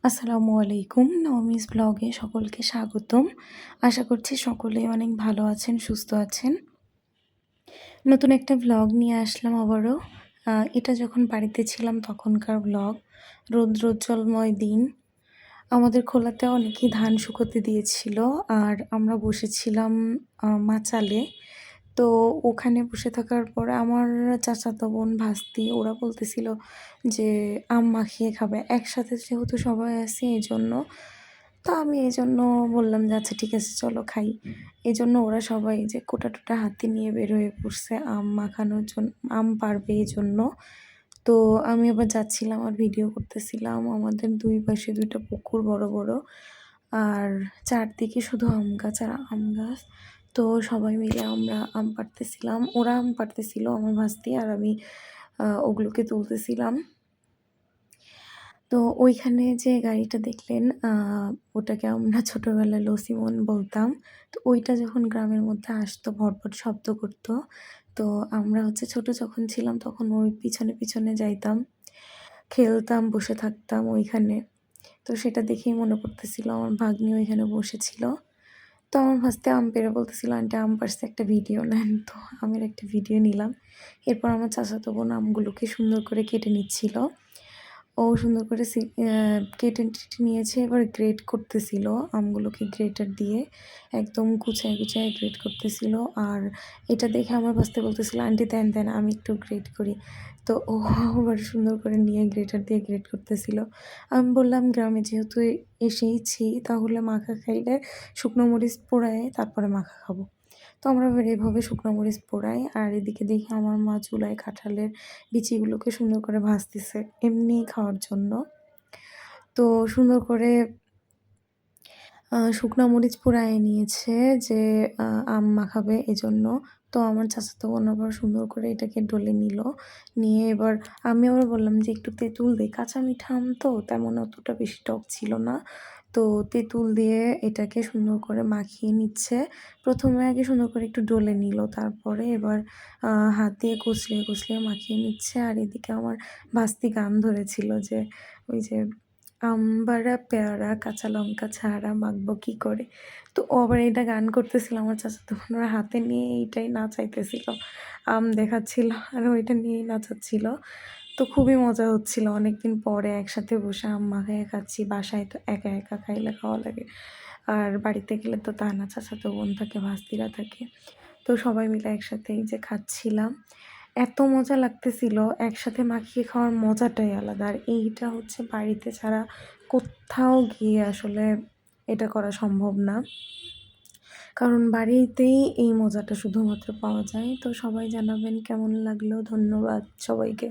আসসালামু আলাইকুম। নওমিস ব্লগে সকলকে স্বাগতম। আশা করছি সকলেই অনেক ভালো আছেন, সুস্থ আছেন। নতুন একটা ভ্লগ নিয়ে আসলাম আবারও। এটা যখন বাড়িতে ছিলাম তখনকার ভ্লগ। রৌদ্রোজ্জ্বলময় দিন। আমাদের খোলাতে অনেকেই ধান শুকোতে দিয়েছিল। আর আমরা বসেছিলাম মাচালে। তো ওখানে বসে থাকার পরে আমার চাচাতো বোন, ভাস্তি ওরা বলতেছিল যে আম মাখিয়ে খাবে। একসাথে যেহেতু সবাই আছি এজন্য। তো আমি এজন্য বললাম যে আচ্ছা ঠিক আছে চলো খাই। এজন্য ওরা সবাই যে কোটা-টোটা হাতে নিয়ে বের হয়ে পড়ছে আম মাখানোর জন্য, আম পাড়বে এজন্য। তো আমি আবার যাচ্ছিলাম আর ভিডিও করতেছিলাম। আমাদের ২ পাশে ২ টা পুকুর বড়, বড়। আর চারদিকে শুধু আম গাছ আর আম গাছ। তো সবাই মিলে আমরা আম পাড়তেছিলাম। ওরা আম পাড়তেছিল আমার ভাস্তি আর আমি ওগুলোকে তুলতেছিলাম। তো ওইখানে যে গাড়িটা দেখলেন ওটাকে আমরা ছোটোবেলায় লসিমন বলতাম। তো ওইটা যখন গ্রামের মধ্যে আসতো ভটভট শব্দ করতো। তো আমরা হচ্ছে ছোট যখন ছিলাম তখন ওই পিছনে, পিছনে যাইতাম। খেলতাম, বসে থাকতাম ওইখানে। তো সেটা দেখেই মনে পড়তেছিল আমার ভাগ্নি ওইখানে বসেছিল। তো আমার ভাস্তে আম পেড়ে বলতেছিল, "আন্টি আম পাড়ছে একটা ভিডিও নেন।" তো আমের একটা ভিডিও নিলাম। এরপর আমার চাচাতো বোন আমগুলোকে সুন্দর করে কেটে নিচ্ছিল। ও সুন্দর করে কেটে-টেটে নিয়েছে। এবার গ্রেড করতেছিল আমগুলোকে গ্রেটার দিয়ে একদম কুচায়, কুচায় গ্রেড করতেছিল। আর এটা দেখে আমার ভাস্তে বলতেছিল, "আন্টি দেন, দেন আমি একটু গ্রেড করি।" তো ও আবার সুন্দর করে নিয়ে গ্রেটার দিয়ে গ্রেড করতেছিল। আমি বললাম, "গ্রামে যেহেতু এসেইছি তাহলে মাখা খাইলে শুকনো মরিচ পোড়ায়ে তারপরে মাখা খাবো।" তো আমরা আবার এভাবে শুকনো মরিচ পোড়াই। আর এদিকে দেখি আমার মা চুলায় কাঁঠালের বিচিগুলোকে সুন্দর করে ভাজতেছে এমনি খাওয়ার জন্য। তো সুন্দর করে শুকনা মরিচ পোড়ায়ে নিয়েছে যে আ আম মাখাবে এজন্য। তো আমার চাচাতো বোন আবার সুন্দর করে এটাকে ডলে নিল। নিয়ে এবার আমি আবার বললাম যে, "একটু তেঁতুল দেই।" কাঁচা মিঠা আম তো তেমন অতটা বেশি টক ছিল না। তো তেঁতুল দিয়ে এটাকে সুন্দর করে মাখিয়ে নিচ্ছে। ১ম এ আগে সুন্দর করে একটু ডলে নিল। তারপরে এবার হাত দিয়ে কচলিয়ে, কচলিয়ে মাখিয়ে নিচ্ছে। আর এদিকে আমার ভাস্তি গান ধরেছিল যে ওই যে আমবাড়া পেয়ারা কাঁচা লঙ্কা ছাড়া মাখবো কি করে? তো ও আবার এটা গান করতেছিল। আমার চাচাতো বোন ওর হাতে নিয়ে এইটাই নাচাইতেছিল। আম দেখাচ্ছিল আর ওইটা নিয়েই নাচাচ্ছিল। তো খুবই মজা হচ্ছিল। অনেকদিন পরে একসাথে বসে আম মাখাইয়া খাচ্ছি। বাসায় তো একা, একা খাইলে খাওয়া লাগে। আর বাড়িতে গেলে তো তা না, চাচাতো বোন থাকে, ভাস্তিরা থাকে। তো সবাই মিলে একসাথে এই যে খাচ্ছিলাম। এত মজা লাগতেছিল, একসাথে মাখিয়ে খাওয়ার মজাটাই আলাদা। আর এইটা হচ্ছে বাড়িতে ছাড়া কোত্থাও গিয়ে আসলে এটা করা সম্ভব না। কারণ বাড়িতেই এই মজাটা শুধুমাত্র পাওয়া যায়। তো সবাই জানাবেন কেমন লাগলো। ধন্যবাদ সবাইকে।